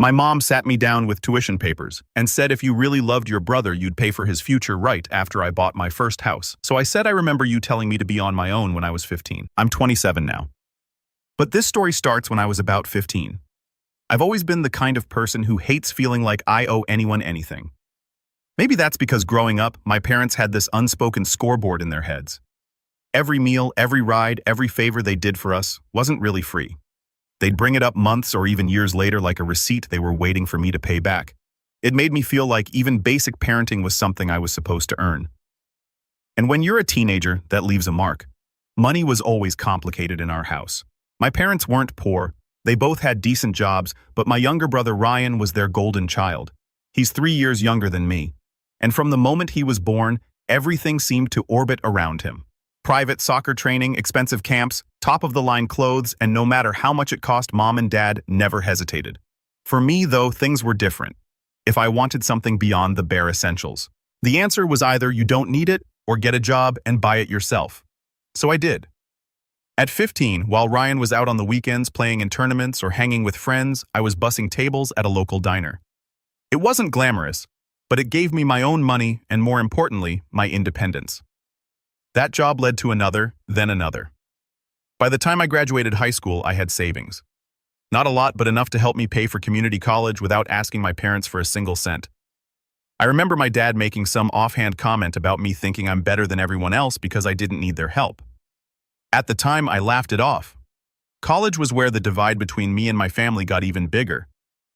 My mom sat me down with tuition papers and said if you really loved your brother, you'd pay for his future right after I bought my first house. So I said I remember you telling me to be on my own when I was 15. I'm 27 now. But this story starts when I was about 15. I've always been the kind of person who hates feeling like I owe anyone anything. Maybe that's because growing up, my parents had this unspoken scoreboard in their heads. Every meal, every ride, every favor they did for us wasn't really free. They'd bring it up months or even years later like a receipt they were waiting for me to pay back. It made me feel like even basic parenting was something I was supposed to earn. And when you're a teenager, that leaves a mark. Money was always complicated in our house. My parents weren't poor. They both had decent jobs, but my younger brother Ryan was their golden child. He's 3 years younger than me. And from the moment he was born, everything seemed to orbit around him. Private soccer training, expensive camps, top-of-the-line clothes, and no matter how much it cost, Mom and Dad never hesitated. For me, though, things were different. If I wanted something beyond the bare essentials, the answer was either you don't need it or get a job and buy it yourself. So I did. At 15, while Ryan was out on the weekends playing in tournaments or hanging with friends, I was bussing tables at a local diner. It wasn't glamorous, but it gave me my own money and, more importantly, my independence. That job led to another, then another. By the time I graduated high school, I had savings. Not a lot, but enough to help me pay for community college without asking my parents for a single cent. I remember my dad making some offhand comment about me thinking I'm better than everyone else because I didn't need their help. At the time, I laughed it off. College was where the divide between me and my family got even bigger.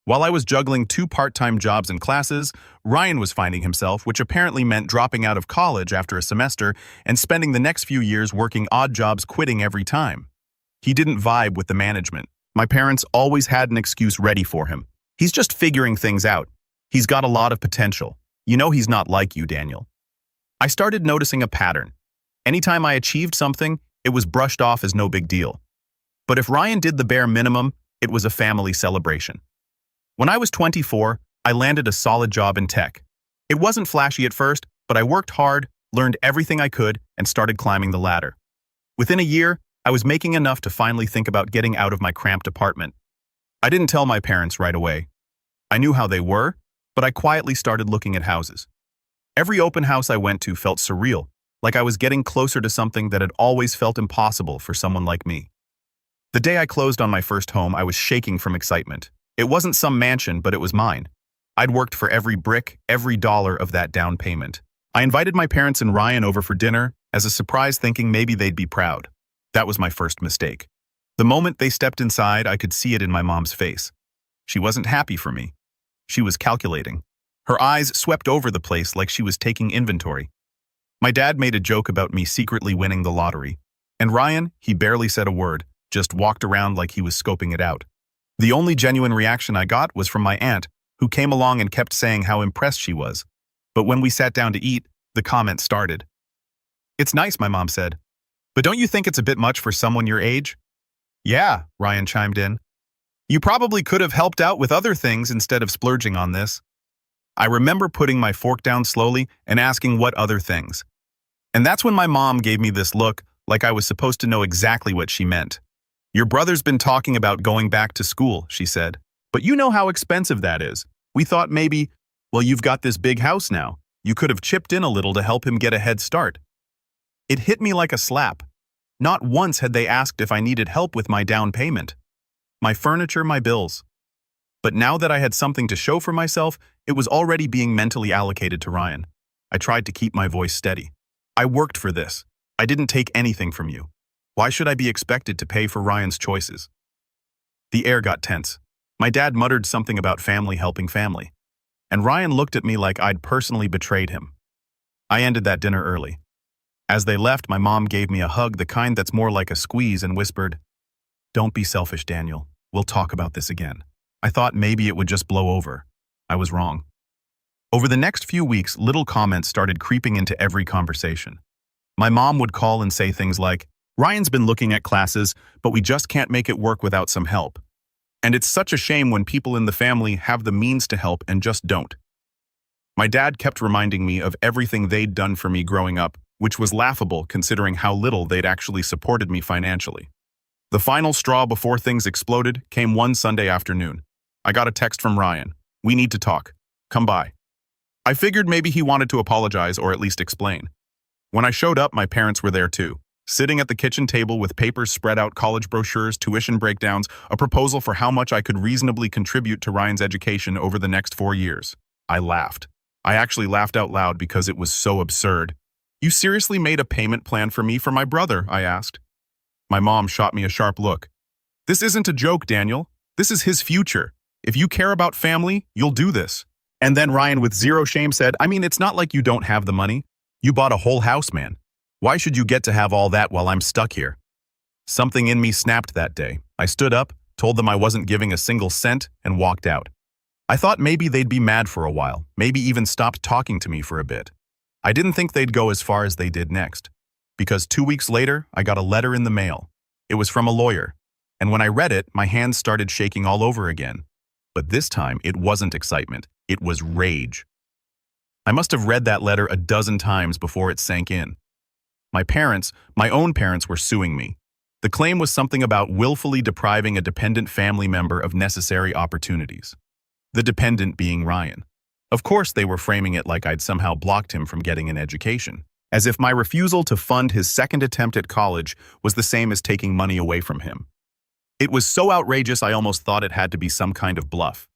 While I was juggling 2 part-time jobs and classes, Ryan was finding himself, which apparently meant dropping out of college after a semester and spending the next few years working odd jobs, quitting every time. He didn't vibe with the management. My parents always had an excuse ready for him. He's just figuring things out. He's got a lot of potential. You know he's not like you, Daniel. I started noticing a pattern. Anytime I achieved something, it was brushed off as no big deal. But if Ryan did the bare minimum, it was a family celebration. When I was 24, I landed a solid job in tech. It wasn't flashy at first, but I worked hard, learned everything I could, and started climbing the ladder. Within a year, I was making enough to finally think about getting out of my cramped apartment. I didn't tell my parents right away. I knew how they were, but I quietly started looking at houses. Every open house I went to felt surreal, like I was getting closer to something that had always felt impossible for someone like me. The day I closed on my first home, I was shaking from excitement. It wasn't some mansion, but it was mine. I'd worked for every brick, every dollar of that down payment. I invited my parents and Ryan over for dinner as a surprise, thinking maybe they'd be proud. That was my first mistake. The moment they stepped inside, I could see it in my mom's face. She wasn't happy for me. She was calculating. Her eyes swept over the place like she was taking inventory. My dad made a joke about me secretly winning the lottery. And Ryan, he barely said a word, just walked around like he was scoping it out. The only genuine reaction I got was from my aunt, who came along and kept saying how impressed she was. But when we sat down to eat, the comment started. "It's nice," my mom said. "But don't you think it's a bit much for someone your age?" "Yeah," Ryan chimed in. "You probably could have helped out with other things instead of splurging on this." I remember putting my fork down slowly and asking what other things. And that's when my mom gave me this look, like I was supposed to know exactly what she meant. "Your brother's been talking about going back to school," she said. "But you know how expensive that is. We thought maybe, well, you've got this big house now. You could have chipped in a little to help him get a head start." It hit me like a slap. Not once had they asked if I needed help with my down payment, my furniture, my bills. But now that I had something to show for myself, it was already being mentally allocated to Ryan. I tried to keep my voice steady. "I worked for this. I didn't take anything from you. Why should I be expected to pay for Ryan's choices?" The air got tense. My dad muttered something about family helping family. And Ryan looked at me like I'd personally betrayed him. I ended that dinner early. As they left, my mom gave me a hug, the kind that's more like a squeeze, and whispered, "Don't be selfish, Daniel. We'll talk about this again." I thought maybe it would just blow over. I was wrong. Over the next few weeks, little comments started creeping into every conversation. My mom would call and say things like, "Ryan's been looking at classes, but we just can't make it work without some help. And it's such a shame when people in the family have the means to help and just don't." My dad kept reminding me of everything they'd done for me growing up, which was laughable considering how little they'd actually supported me financially. The final straw before things exploded came one Sunday afternoon. I got a text from Ryan. We need to talk. Come by. I figured maybe he wanted to apologize or at least explain. When I showed up, my parents were there too, sitting at the kitchen table with papers spread out, college brochures, tuition breakdowns, a proposal for how much I could reasonably contribute to Ryan's education over the next 4 years. I laughed. I actually laughed out loud because it was so absurd. You seriously made a payment plan for me for my brother? I asked. My mom shot me a sharp look. This isn't a joke, Daniel. This is his future. If you care about family, you'll do this. And then Ryan, with zero shame, said, I mean, it's not like you don't have the money. You bought a whole house, man. Why should you get to have all that while I'm stuck here? Something in me snapped that day. I stood up, told them I wasn't giving a single cent, and walked out. I thought maybe they'd be mad for a while, maybe even stopped talking to me for a bit. I didn't think they'd go as far as they did next. Because 2 weeks later, I got a letter in the mail. It was from a lawyer. And when I read it, my hands started shaking all over again. But this time, it wasn't excitement. It was rage. I must have read that letter a dozen times before it sank in. My own parents were suing me. The claim was something about willfully depriving a dependent family member of necessary opportunities. The dependent being Ryan. Of course, they were framing it like I'd somehow blocked him from getting an education, as if my refusal to fund his second attempt at college was the same as taking money away from him. It was so outrageous I almost thought it had to be some kind of bluff.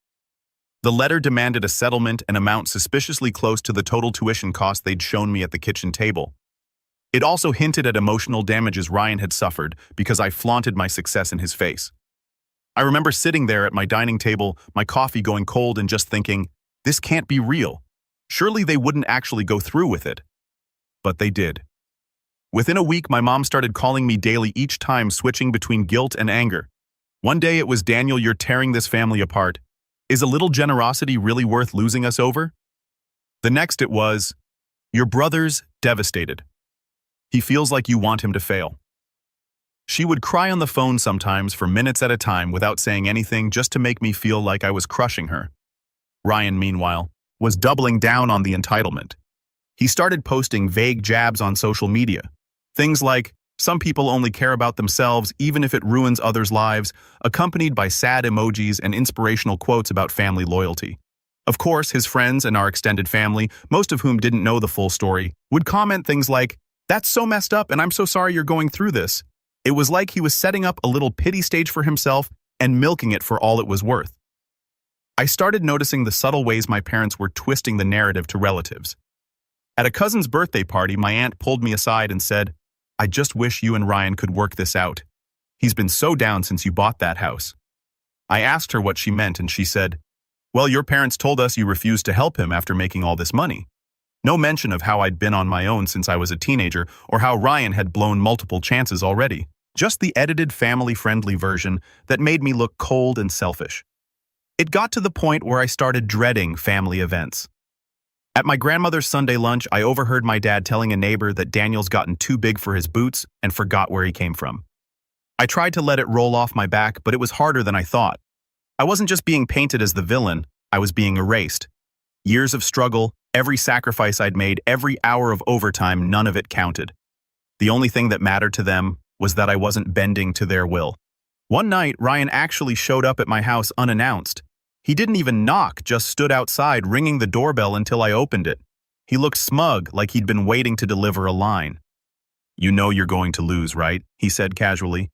The letter demanded a settlement, an amount suspiciously close to the total tuition cost they'd shown me at the kitchen table. It also hinted at emotional damages Ryan had suffered because I flaunted my success in his face. I remember sitting there at my dining table, my coffee going cold, and just thinking, this can't be real. Surely they wouldn't actually go through with it. But they did. Within a week, my mom started calling me daily, each time switching between guilt and anger. One day it was, Daniel, you're tearing this family apart. Is a little generosity really worth losing us over? The next it was, your brother's devastated. He feels like you want him to fail. She would cry on the phone sometimes for minutes at a time without saying anything, just to make me feel like I was crushing her. Ryan, meanwhile, was doubling down on the entitlement. He started posting vague jabs on social media. Things like, some people only care about themselves even if it ruins others' lives, accompanied by sad emojis and inspirational quotes about family loyalty. Of course, his friends and our extended family, most of whom didn't know the full story, would comment things like, that's so messed up and I'm so sorry you're going through this. It was like he was setting up a little pity stage for himself and milking it for all it was worth. I started noticing the subtle ways my parents were twisting the narrative to relatives. At a cousin's birthday party, my aunt pulled me aside and said, I just wish you and Ryan could work this out. He's been so down since you bought that house. I asked her what she meant, and she said, well, your parents told us you refused to help him after making all this money. No mention of how I'd been on my own since I was a teenager or how Ryan had blown multiple chances already. Just the edited, family-friendly version that made me look cold and selfish. It got to the point where I started dreading family events. At my grandmother's Sunday lunch, I overheard my dad telling a neighbor that Daniel's gotten too big for his boots and forgot where he came from. I tried to let it roll off my back, but it was harder than I thought. I wasn't just being painted as the villain, I was being erased. Years of struggle, every sacrifice I'd made, every hour of overtime, none of it counted. The only thing that mattered to them was that I wasn't bending to their will. One night, Ryan actually showed up at my house unannounced. He didn't even knock, just stood outside ringing the doorbell until I opened it. He looked smug, like he'd been waiting to deliver a line. You know you're going to lose, right? He said casually.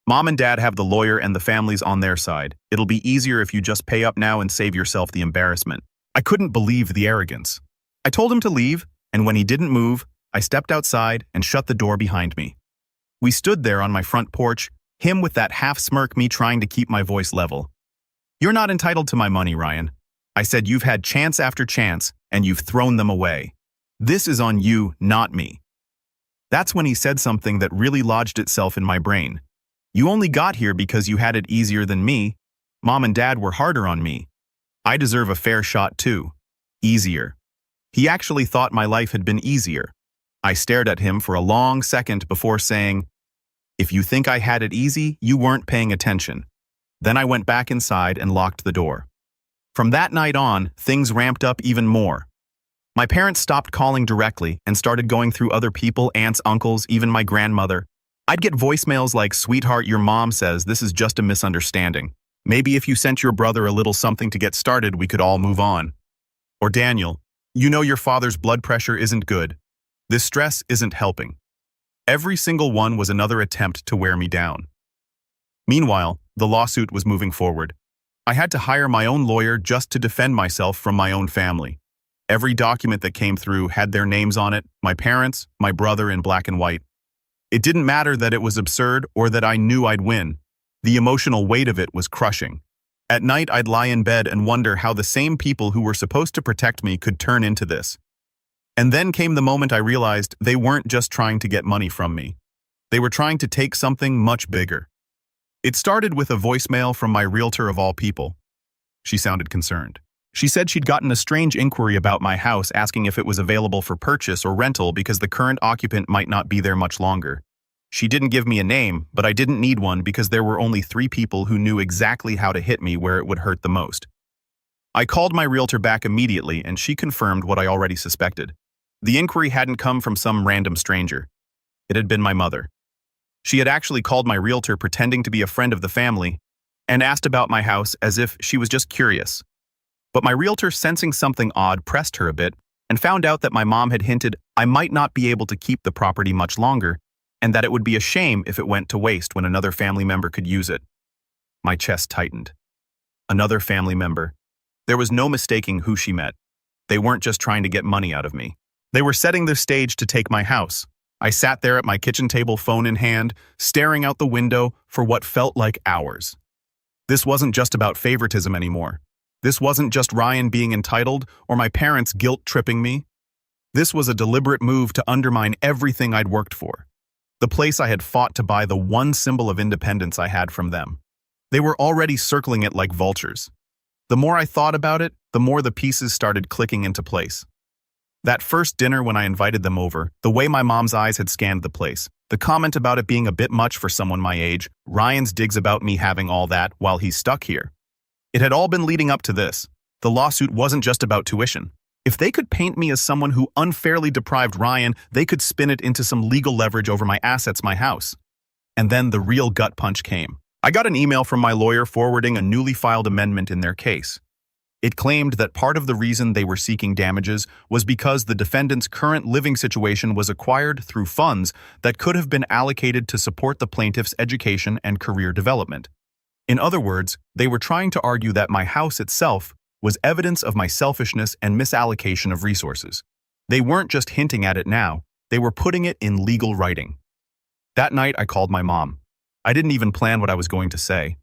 Mom and Dad have the lawyer and the families on their side. It'll be easier if you just pay up now and save yourself the embarrassment. I couldn't believe the arrogance. I told him to leave, and when he didn't move, I stepped outside and shut the door behind me. We stood there on my front porch, him with that half smirk, me trying to keep my voice level. You're not entitled to my money, Ryan. I said you've had chance after chance, and you've thrown them away. This is on you, not me. That's when he said something that really lodged itself in my brain. You only got here because you had it easier than me. Mom and Dad were harder on me. I deserve a fair shot too. Easier. He actually thought my life had been easier. I stared at him for a long second before saying, if you think I had it easy, you weren't paying attention. Then I went back inside and locked the door. From that night on, things ramped up even more. My parents stopped calling directly and started going through other people, aunts, uncles, even my grandmother. I'd get voicemails like, sweetheart, your mom says this is just a misunderstanding. Maybe if you sent your brother a little something to get started, we could all move on. Or Daniel, you know your father's blood pressure isn't good. This stress isn't helping. Every single one was another attempt to wear me down. Meanwhile, the lawsuit was moving forward. I had to hire my own lawyer just to defend myself from my own family. Every document that came through had their names on it, my parents, my brother in black and white. It didn't matter that it was absurd or that I knew I'd win. The emotional weight of it was crushing. At night, I'd lie in bed and wonder how the same people who were supposed to protect me could turn into this. And then came the moment I realized they weren't just trying to get money from me. They were trying to take something much bigger. It started with a voicemail from my realtor of all people. She sounded concerned. She said she'd gotten a strange inquiry about my house asking if it was available for purchase or rental because the current occupant might not be there much longer. She didn't give me a name, but I didn't need one because there were only 3 people who knew exactly how to hit me where it would hurt the most. I called my realtor back immediately and she confirmed what I already suspected. The inquiry hadn't come from some random stranger. It had been my mother. She had actually called my realtor pretending to be a friend of the family and asked about my house as if she was just curious. But my realtor, sensing something odd, pressed her a bit and found out that my mom had hinted I might not be able to keep the property much longer and that it would be a shame if it went to waste when another family member could use it. My chest tightened. Another family member. There was no mistaking who she met. They weren't just trying to get money out of me. They were setting the stage to take my house. I sat there at my kitchen table, phone in hand, staring out the window for what felt like hours. This wasn't just about favoritism anymore. This wasn't just Ryan being entitled or my parents guilt-tripping me. This was a deliberate move to undermine everything I'd worked for. The place I had fought to buy, the one symbol of independence I had from them. They were already circling it like vultures. The more I thought about it, the more the pieces started clicking into place. That first dinner when I invited them over, the way my mom's eyes had scanned the place, the comment about it being a bit much for someone my age, Ryan's digs about me having all that while he's stuck here. It had all been leading up to this. The lawsuit wasn't just about tuition. If they could paint me as someone who unfairly deprived Ryan, they could spin it into some legal leverage over my assets, my house. And then the real gut punch came. I got an email from my lawyer forwarding a newly filed amendment in their case. It claimed that part of the reason they were seeking damages was because the defendant's current living situation was acquired through funds that could have been allocated to support the plaintiff's education and career development. In other words, they were trying to argue that my house itself was evidence of my selfishness and misallocation of resources. They weren't just hinting at it now, they were putting it in legal writing. That night, I called my mom. I didn't even plan what I was going to say.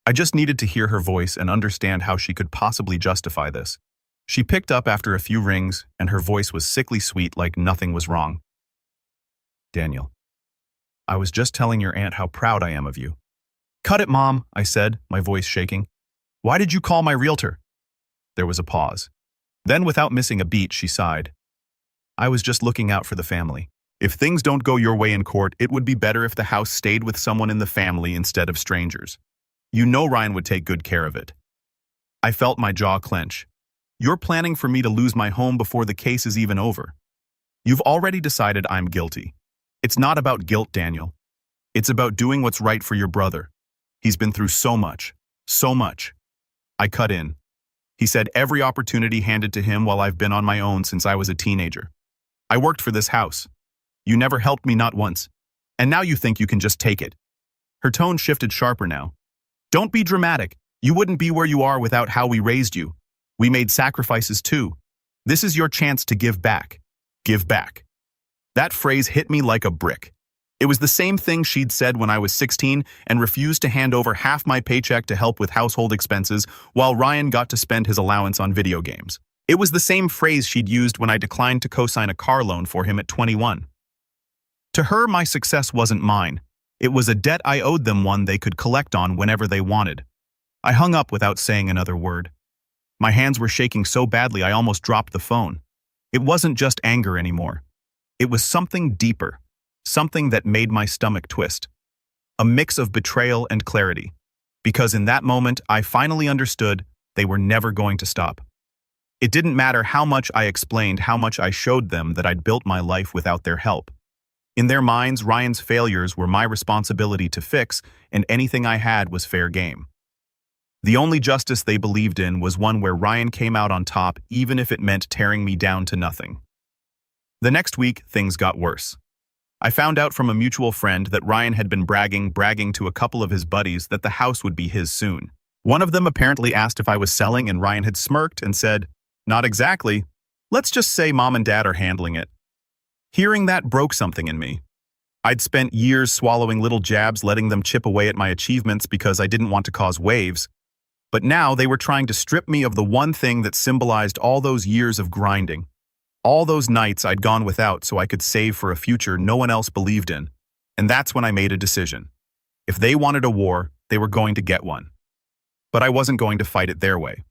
I just needed to hear her voice and understand how she could possibly justify this. She picked up after a few rings, and her voice was sickly sweet, like nothing was wrong. Daniel, I was just telling your aunt how proud I am of you. Cut it, Mom, I said, my voice shaking. Why did you call my realtor? There was a pause. Then, without missing a beat, she sighed. I was just looking out for the family. If things don't go your way in court, it would be better if the house stayed with someone in the family instead of strangers. You know Ryan would take good care of it. I felt my jaw clench. You're planning for me to lose my home before the case is even over. You've already decided I'm guilty. It's not about guilt, Daniel. It's about doing what's right for your brother. He's been through so much. So much. I cut in. He said every opportunity handed to him while I've been on my own since I was a teenager. I worked for this house. You never helped me, not once. And now you think you can just take it. Her tone shifted sharper now. Don't be dramatic. You wouldn't be where you are without how we raised you. We made sacrifices too. This is your chance to give back. Give back. That phrase hit me like a brick. It was the same thing she'd said when I was 16 and refused to hand over half my paycheck to help with household expenses while Ryan got to spend his allowance on video games. It was the same phrase she'd used when I declined to co-sign a car loan for him at 21. To her, my success wasn't mine. It was a debt I owed them, one they could collect on whenever they wanted. I hung up without saying another word. My hands were shaking so badly I almost dropped the phone. It wasn't just anger anymore. It was something deeper, something that made my stomach twist. A mix of betrayal and clarity. Because in that moment, I finally understood they were never going to stop. It didn't matter how much I explained, how much I showed them that I'd built my life without their help. In their minds, Ryan's failures were my responsibility to fix, and anything I had was fair game. The only justice they believed in was one where Ryan came out on top, even if it meant tearing me down to nothing. The next week, things got worse. I found out from a mutual friend that Ryan had been bragging to a couple of his buddies that the house would be his soon. One of them apparently asked if I was selling, and Ryan had smirked and said, "Not exactly. Let's just say Mom and Dad are handling it." Hearing that broke something in me. I'd spent years swallowing little jabs, letting them chip away at my achievements because I didn't want to cause waves. But now they were trying to strip me of the one thing that symbolized all those years of grinding. All those nights I'd gone without so I could save for a future no one else believed in. And that's when I made a decision. If they wanted a war, they were going to get one. But I wasn't going to fight it their way.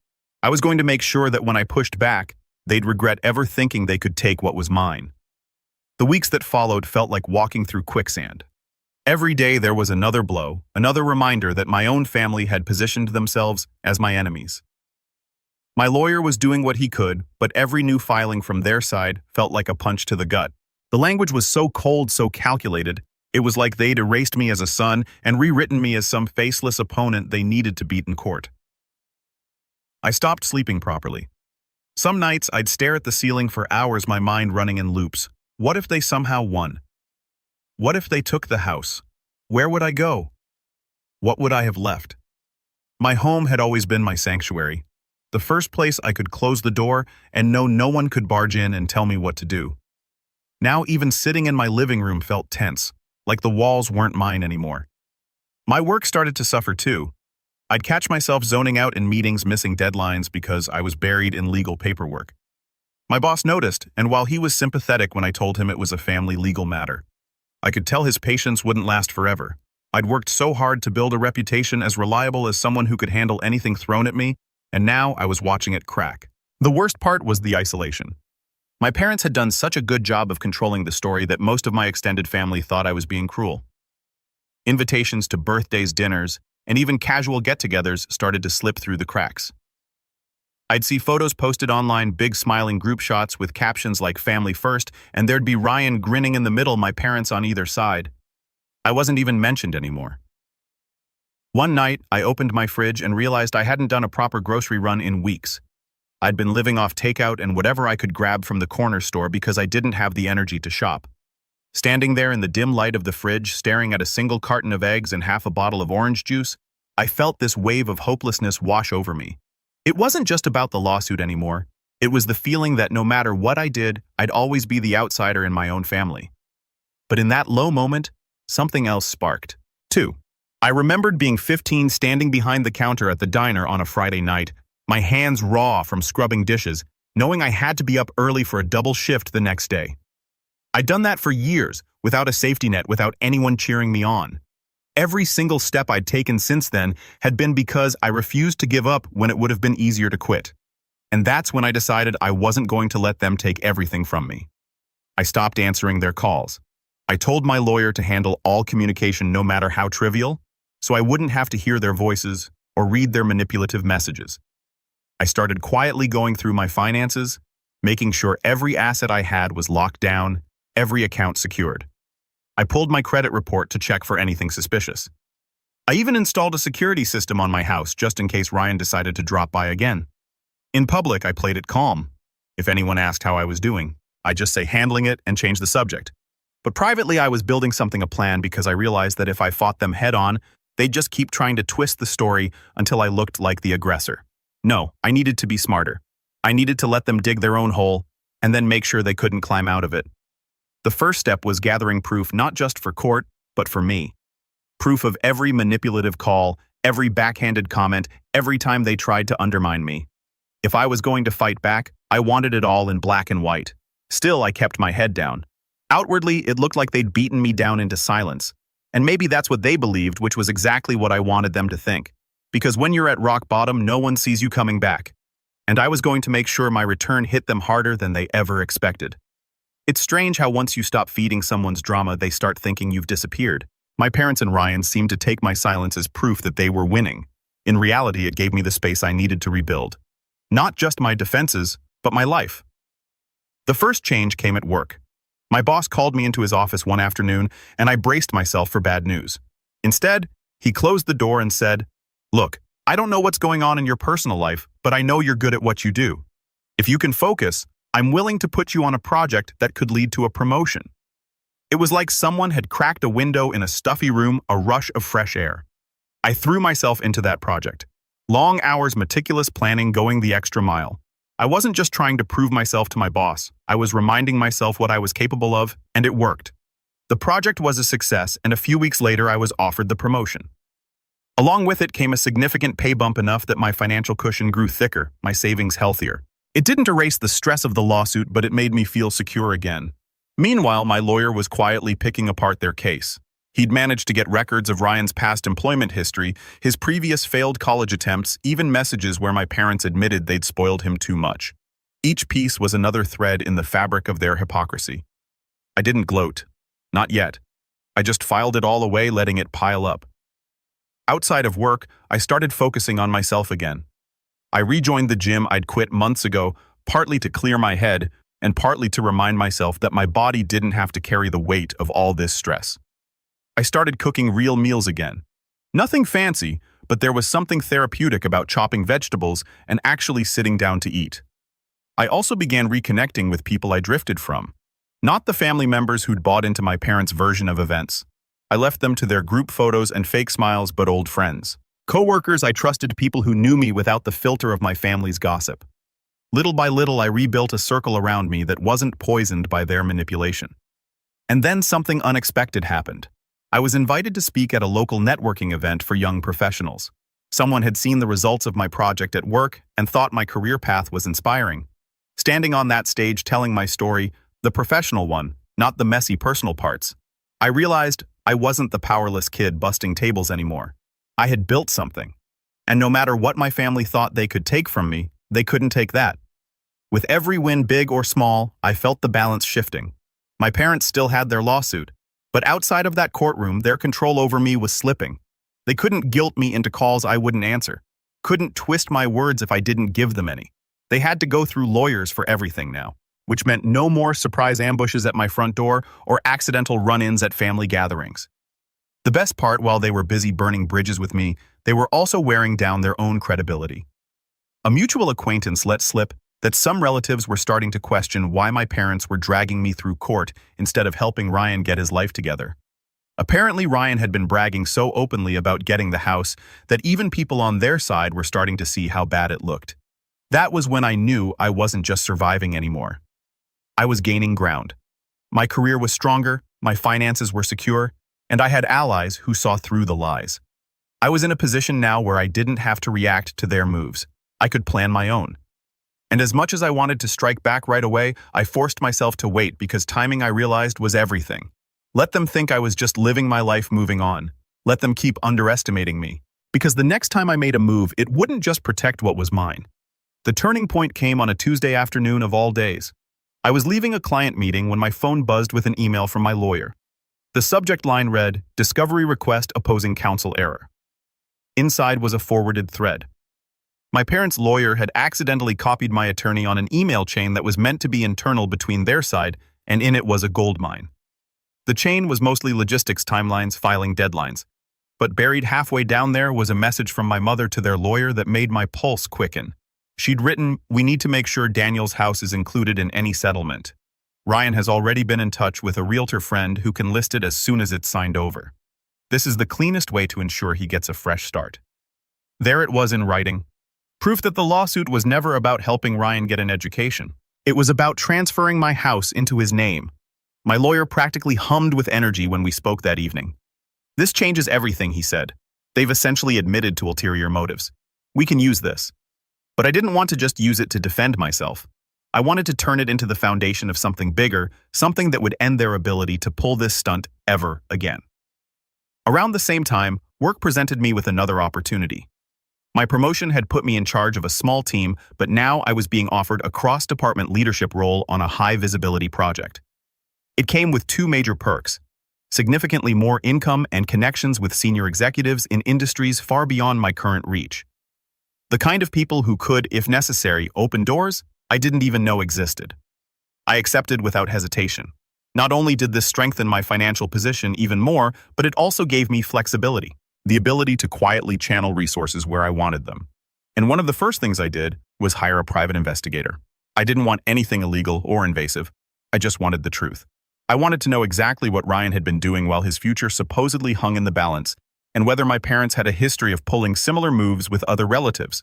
I was going to make sure that when I pushed back, they'd regret ever thinking they could take what was mine. The weeks that followed felt like walking through quicksand. Every day there was another blow, another reminder that my own family had positioned themselves as my enemies. My lawyer was doing what he could, but every new filing from their side felt like a punch to the gut. The language was so cold, so calculated, it was like they'd erased me as a son and rewritten me as some faceless opponent they needed to beat in court. I stopped sleeping properly. Some nights I'd stare at the ceiling for hours, my mind running in loops. What if they somehow won? What if they took the house? Where would I go? What would I have left? My home had always been my sanctuary, the first place I could close the door and know no one could barge in and tell me what to do. Now even sitting in my living room felt tense, like the walls weren't mine anymore. My work started to suffer too. I'd catch myself zoning out in meetings, missing deadlines because I was buried in legal paperwork. My boss noticed, and while he was sympathetic when I told him it was a family legal matter, I could tell his patience wouldn't last forever. I'd worked so hard to build a reputation as reliable as someone who could handle anything thrown at me, and now I was watching it crack. The worst part was the isolation. My parents had done such a good job of controlling the story that most of my extended family thought I was being cruel. Invitations to birthdays, dinners, and even casual get-togethers started to slip through the cracks. I'd see photos posted online, big smiling group shots with captions like "Family First," and there'd be Ryan grinning in the middle, my parents on either side. I wasn't even mentioned anymore. One night, I opened my fridge and realized I hadn't done a proper grocery run in weeks. I'd been living off takeout and whatever I could grab from the corner store because I didn't have the energy to shop. Standing there in the dim light of the fridge, staring at a single carton of eggs and half a bottle of orange juice, I felt this wave of hopelessness wash over me. It wasn't just about the lawsuit anymore. It was the feeling that no matter what I did, I'd always be the outsider in my own family. But in that low moment, something else sparked. 2. I remembered being 15, standing behind the counter at the diner on a Friday night, my hands raw from scrubbing dishes, knowing I had to be up early for a double shift the next day. I'd done that for years, without a safety net, without anyone cheering me on. Every single step I'd taken since then had been because I refused to give up when it would have been easier to quit. And that's when I decided I wasn't going to let them take everything from me. I stopped answering their calls. I told my lawyer to handle all communication, no matter how trivial, so I wouldn't have to hear their voices or read their manipulative messages. I started quietly going through my finances, making sure every asset I had was locked down, every account secured. I pulled my credit report to check for anything suspicious. I even installed a security system on my house just in case Ryan decided to drop by again. In public, I played it calm. If anyone asked how I was doing, I'd just say handling it and change the subject. But privately, I was building a plan because I realized that if I fought them head-on, they'd just keep trying to twist the story until I looked like the aggressor. No, I needed to be smarter. I needed to let them dig their own hole and then make sure they couldn't climb out of it. The first step was gathering proof not just for court, but for me. Proof of every manipulative call, every backhanded comment, every time they tried to undermine me. If I was going to fight back, I wanted it all in black and white. Still, I kept my head down. Outwardly, it looked like they'd beaten me down into silence. And maybe that's what they believed, which was exactly what I wanted them to think. Because when you're at rock bottom, no one sees you coming back. And I was going to make sure my return hit them harder than they ever expected. It's strange how once you stop feeding someone's drama, they start thinking you've disappeared. My parents and Ryan seemed to take my silence as proof that they were winning. In reality, it gave me the space I needed to rebuild. Not just my defenses, but my life. The first change came at work. My boss called me into his office one afternoon, and I braced myself for bad news. Instead, he closed the door and said, "Look, I don't know what's going on in your personal life, but I know you're good at what you do. If you can focus, I'm willing to put you on a project that could lead to a promotion. It was like someone had cracked a window in a stuffy room, a rush of fresh air. I threw myself into that project. Long hours, meticulous planning, going the extra mile. I wasn't just trying to prove myself to my boss. I was reminding myself what I was capable of, and it worked. The project was a success, and a few weeks later I was offered the promotion. Along with it came a significant pay bump, enough that my financial cushion grew thicker, my savings healthier. It didn't erase the stress of the lawsuit, but it made me feel secure again. Meanwhile, my lawyer was quietly picking apart their case. He'd managed to get records of Ryan's past employment history, his previous failed college attempts, even messages where my parents admitted they'd spoiled him too much. Each piece was another thread in the fabric of their hypocrisy. I didn't gloat. Not yet. I just filed it all away, letting it pile up. Outside of work, I started focusing on myself again. I rejoined the gym I'd quit months ago, partly to clear my head, and partly to remind myself that my body didn't have to carry the weight of all this stress. I started cooking real meals again. Nothing fancy, but there was something therapeutic about chopping vegetables and actually sitting down to eat. I also began reconnecting with people I drifted from. Not the family members who'd bought into my parents' version of events. I left them to their group photos and fake smiles, but old friends. Co-workers I trusted, people who knew me without the filter of my family's gossip. Little by little, I rebuilt a circle around me that wasn't poisoned by their manipulation. And then something unexpected happened. I was invited to speak at a local networking event for young professionals. Someone had seen the results of my project at work and thought my career path was inspiring. Standing on that stage telling my story, the professional one, not the messy personal parts, I realized I wasn't the powerless kid busting tables anymore. I had built something. And no matter what my family thought they could take from me, they couldn't take that. With every win, big or small, I felt the balance shifting. My parents still had their lawsuit, but outside of that courtroom, their control over me was slipping. They couldn't guilt me into calls I wouldn't answer, couldn't twist my words if I didn't give them any. They had to go through lawyers for everything now, which meant no more surprise ambushes at my front door or accidental run-ins at family gatherings. The best part, while they were busy burning bridges with me, they were also wearing down their own credibility. A mutual acquaintance let slip that some relatives were starting to question why my parents were dragging me through court instead of helping Ryan get his life together. Apparently, Ryan had been bragging so openly about getting the house that even people on their side were starting to see how bad it looked. That was when I knew I wasn't just surviving anymore. I was gaining ground. My career was stronger, my finances were secure, and I had allies who saw through the lies. I was in a position now where I didn't have to react to their moves. I could plan my own. And as much as I wanted to strike back right away, I forced myself to wait because timing, I realized, was everything. Let them think I was just living my life, moving on. Let them keep underestimating me. Because the next time I made a move, it wouldn't just protect what was mine. The turning point came on a Tuesday afternoon of all days. I was leaving a client meeting when my phone buzzed with an email from my lawyer. The subject line read, "Discovery request opposing counsel error." Inside was a forwarded thread. My parents' lawyer had accidentally copied my attorney on an email chain that was meant to be internal between their side, and in it was a goldmine. The chain was mostly logistics, timelines, filing deadlines. But buried halfway down there was a message from my mother to their lawyer that made my pulse quicken. She'd written, "We need to make sure Daniel's house is included in any settlement. Ryan has already been in touch with a realtor friend who can list it as soon as it's signed over. This is the cleanest way to ensure he gets a fresh start." There it was in writing. Proof that the lawsuit was never about helping Ryan get an education. It was about transferring my house into his name. My lawyer practically hummed with energy when we spoke that evening. "This changes everything," he said. "They've essentially admitted to ulterior motives. We can use this." But I didn't want to just use it to defend myself. I wanted to turn it into the foundation of something bigger, something that would end their ability to pull this stunt ever again. Around the same time, work presented me with another opportunity. My promotion had put me in charge of a small team, but now I was being offered a cross-department leadership role on a high-visibility project. It came with two major perks: significantly more income and connections with senior executives in industries far beyond my current reach. The kind of people who could, if necessary, open doors I didn't even know existed. I accepted without hesitation. Not only did this strengthen my financial position even more, but it also gave me flexibility. the ability to quietly channel resources where I wanted them. And one of the first things I did was hire a private investigator. I didn't want anything illegal or invasive. I just wanted the truth. I wanted to know exactly what Ryan had been doing while his future supposedly hung in the balance, and whether my parents had a history of pulling similar moves with other relatives.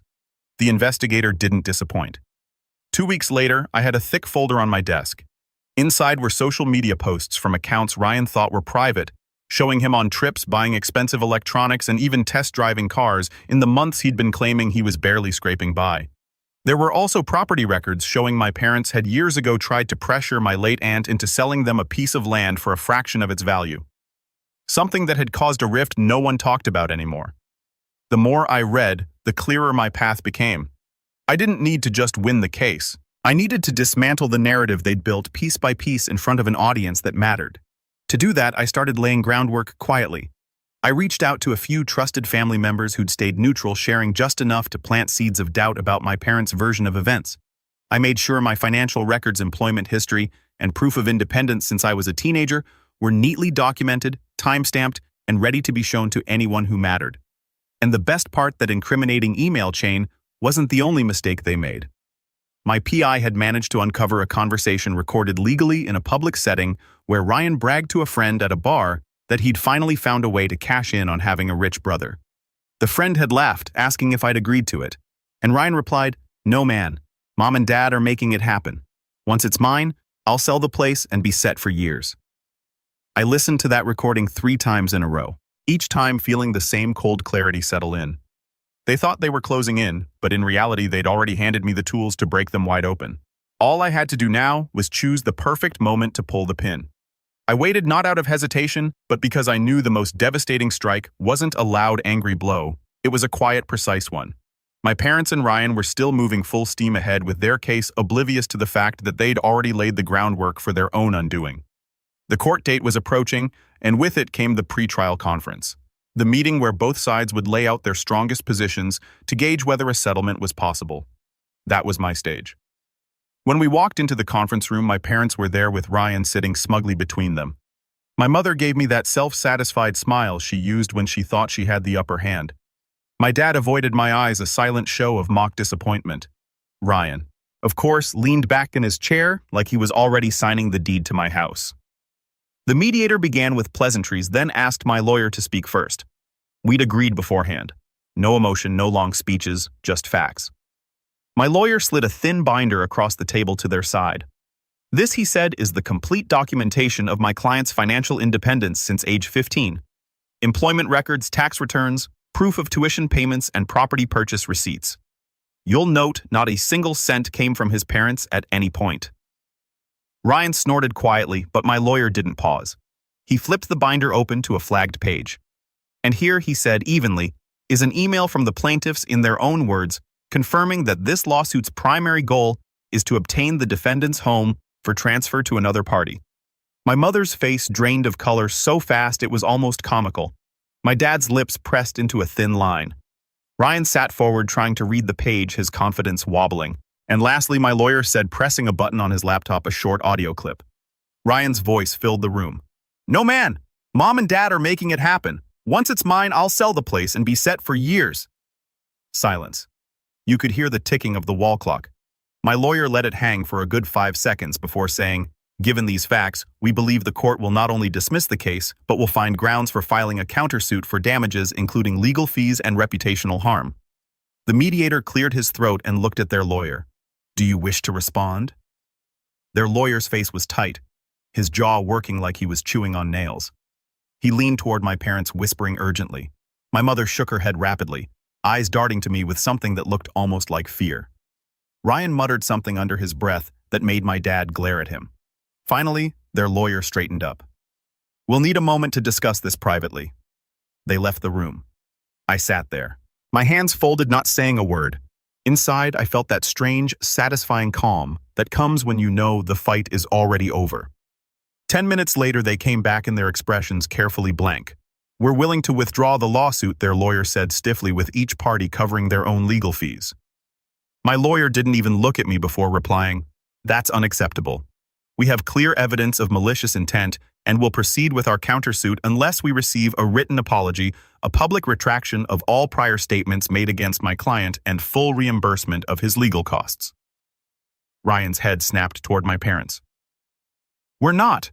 The investigator didn't disappoint. 2 weeks later, I had a thick folder on my desk. Inside were social media posts from accounts Ryan thought were private, showing him on trips, buying expensive electronics, and even test-driving cars in the months he'd been claiming he was barely scraping by. There were also property records showing my parents had years ago tried to pressure my late aunt into selling them a piece of land for a fraction of its value. Something that had caused a rift no one talked about anymore. The more I read, the clearer my path became. I didn't need to just win the case. I needed to dismantle the narrative they'd built piece by piece in front of an audience that mattered. To do that, I started laying groundwork quietly. I reached out to a few trusted family members who'd stayed neutral, sharing just enough to plant seeds of doubt about my parents' version of events. I made sure my financial records, employment history, and proof of independence since I was a teenager were neatly documented, time-stamped, and ready to be shown to anyone who mattered. And the best part, that incriminating email chain wasn't the only mistake they made. My PI had managed to uncover a conversation recorded legally in a public setting where Ryan bragged to a friend at a bar that he'd finally found a way to cash in on having a rich brother. The friend had laughed, asking if I'd agreed to it, and Ryan replied, "No man, Mom and Dad are making it happen. Once it's mine, I'll sell the place and be set for years." I listened to that recording 3 times in a row, each time feeling the same cold clarity settle in. They thought they were closing in, but in reality they'd already handed me the tools to break them wide open. All I had to do now was choose the perfect moment to pull the pin. I waited not out of hesitation, but because I knew the most devastating strike wasn't a loud, angry blow. It was a quiet, precise one. My parents and Ryan were still moving full steam ahead with their case, oblivious to the fact that they'd already laid the groundwork for their own undoing. The court date was approaching, and with it came the pre-trial conference. The meeting where both sides would lay out their strongest positions to gauge whether a settlement was possible. That was my stage. When we walked into the conference room, my parents were there with Ryan sitting smugly between them. My mother gave me that self-satisfied smile she used when she thought she had the upper hand. My dad avoided my eyes, a silent show of mock disappointment. Ryan, of course, leaned back in his chair like he was already signing the deed to my house. The mediator began with pleasantries, then asked my lawyer to speak first. We'd agreed beforehand. No emotion, no long speeches, just facts. My lawyer slid a thin binder across the table to their side. This, he said, is the complete documentation of my client's financial independence since age 15. Employment records, tax returns, proof of tuition payments, and property purchase receipts. You'll note not a single cent came from his parents at any point. Ryan snorted quietly, but my lawyer didn't pause. He flipped the binder open to a flagged page. And here, he said evenly, is an email from the plaintiffs in their own words, confirming that this lawsuit's primary goal is to obtain the defendant's home for transfer to another party. My mother's face drained of color so fast it was almost comical. My dad's lips pressed into a thin line. Ryan sat forward, trying to read the page, his confidence wobbling. And lastly, my lawyer said, pressing a button on his laptop, a short audio clip. Ryan's voice filled the room. "No man, Mom and Dad are making it happen. Once it's mine, I'll sell the place and be set for years." Silence. You could hear the ticking of the wall clock. My lawyer let it hang for a good 5 seconds before saying, "Given these facts, we believe the court will not only dismiss the case, but will find grounds for filing a countersuit for damages, including legal fees and reputational harm." The mediator cleared his throat and looked at their lawyer. "Do you wish to respond?" Their lawyer's face was tight, his jaw working like he was chewing on nails. He leaned toward my parents, whispering urgently. My mother shook her head rapidly, eyes darting to me with something that looked almost like fear. Ryan muttered something under his breath that made my dad glare at him. Finally, their lawyer straightened up. "We'll need a moment to discuss this privately." They left the room. I sat there, my hands folded, not saying a word. Inside, I felt that strange, satisfying calm that comes when you know the fight is already over. 10 minutes later, they came back in their expressions carefully blank. "We're willing to withdraw the lawsuit," their lawyer said stiffly, with each party covering their own legal fees. My lawyer didn't even look at me before replying, "That's unacceptable. We have clear evidence of malicious intent, and will proceed with our countersuit unless we receive a written apology, a public retraction of all prior statements made against my client, and full reimbursement of his legal costs." Ryan's head snapped toward my parents. "We're not."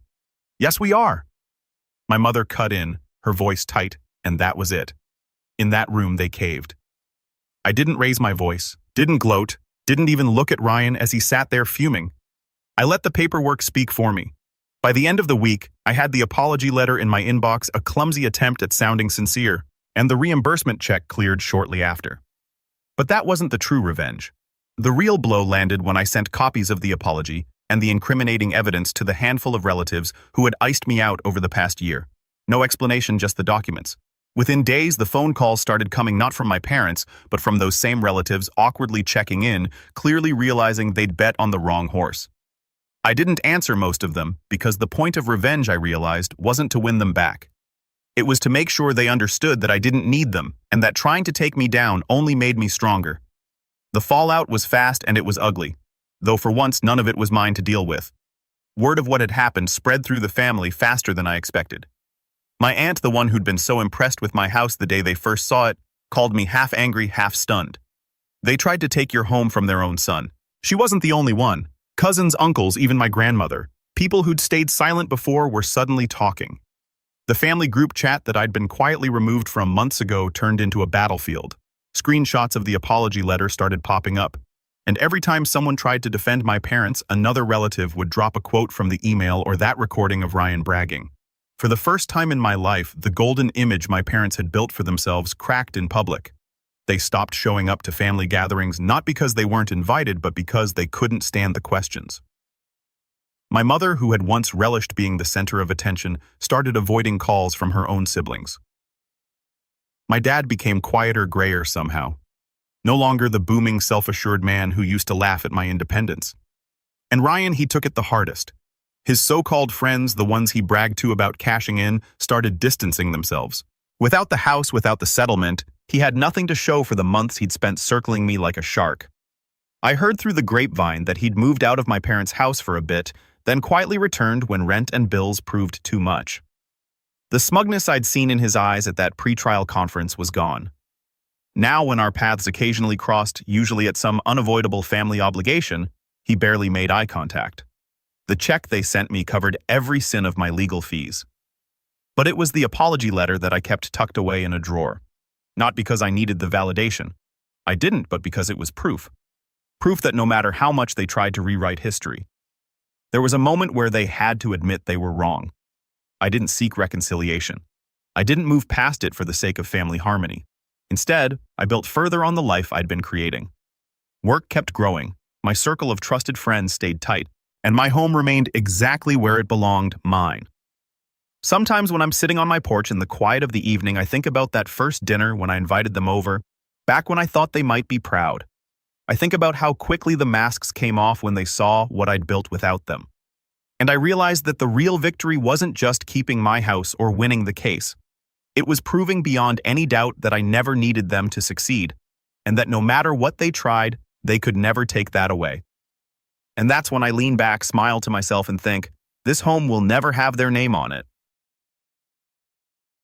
"Yes, we are." My mother cut in, her voice tight, and that was it. In that room, they caved. I didn't raise my voice, didn't gloat, didn't even look at Ryan as he sat there fuming. I let the paperwork speak for me. By the end of the week, I had the apology letter in my inbox, a clumsy attempt at sounding sincere, and the reimbursement check cleared shortly after. But that wasn't the true revenge. The real blow landed when I sent copies of the apology and the incriminating evidence to the handful of relatives who had iced me out over the past year. No explanation, just the documents. Within days, the phone calls started coming not from my parents, but from those same relatives awkwardly checking in, clearly realizing they'd bet on the wrong horse. I didn't answer most of them because the point of revenge, I realized, wasn't to win them back. It was to make sure they understood that I didn't need them and that trying to take me down only made me stronger. The fallout was fast and it was ugly, though for once none of it was mine to deal with. Word of what had happened spread through the family faster than I expected. My aunt, the one who'd been so impressed with my house the day they first saw it, called me half angry, half stunned. "They tried to take your home from their own son." She wasn't the only one. Cousins, uncles, even my grandmother, people who'd stayed silent before, were suddenly talking. The family group chat that I'd been quietly removed from months ago turned into a battlefield. Screenshots of the apology letter started popping up, and every time someone tried to defend my parents, another relative would drop a quote from the email or that recording of Ryan bragging. For the first time in my life, the golden image my parents had built for themselves cracked in public. They stopped showing up to family gatherings not because they weren't invited, but because they couldn't stand the questions. My mother, who had once relished being the center of attention, started avoiding calls from her own siblings. My dad became quieter, grayer somehow. No longer the booming, self-assured man who used to laugh at my independence. And Ryan, he took it the hardest. His so-called friends, the ones he bragged to about cashing in, started distancing themselves. Without the house, without the settlement, he had nothing to show for the months he'd spent circling me like a shark. I heard through the grapevine that he'd moved out of my parents' house for a bit, then quietly returned when rent and bills proved too much. The smugness I'd seen in his eyes at that pre-trial conference was gone. Now, when our paths occasionally crossed, usually at some unavoidable family obligation, he barely made eye contact. The check they sent me covered every sin of my legal fees. But it was the apology letter that I kept tucked away in a drawer. Not because I needed the validation. I didn't, but because it was proof. Proof that no matter how much they tried to rewrite history, there was a moment where they had to admit they were wrong. I didn't seek reconciliation. I didn't move past it for the sake of family harmony. Instead, I built further on the life I'd been creating. Work kept growing, my circle of trusted friends stayed tight, and my home remained exactly where it belonged, mine. Sometimes when I'm sitting on my porch in the quiet of the evening, I think about that first dinner when I invited them over, back when I thought they might be proud. I think about how quickly the masks came off when they saw what I'd built without them. And I realized that the real victory wasn't just keeping my house or winning the case. It was proving beyond any doubt that I never needed them to succeed, and that no matter what they tried, they could never take that away. And that's when I lean back, smile to myself, and think, this home will never have their name on it,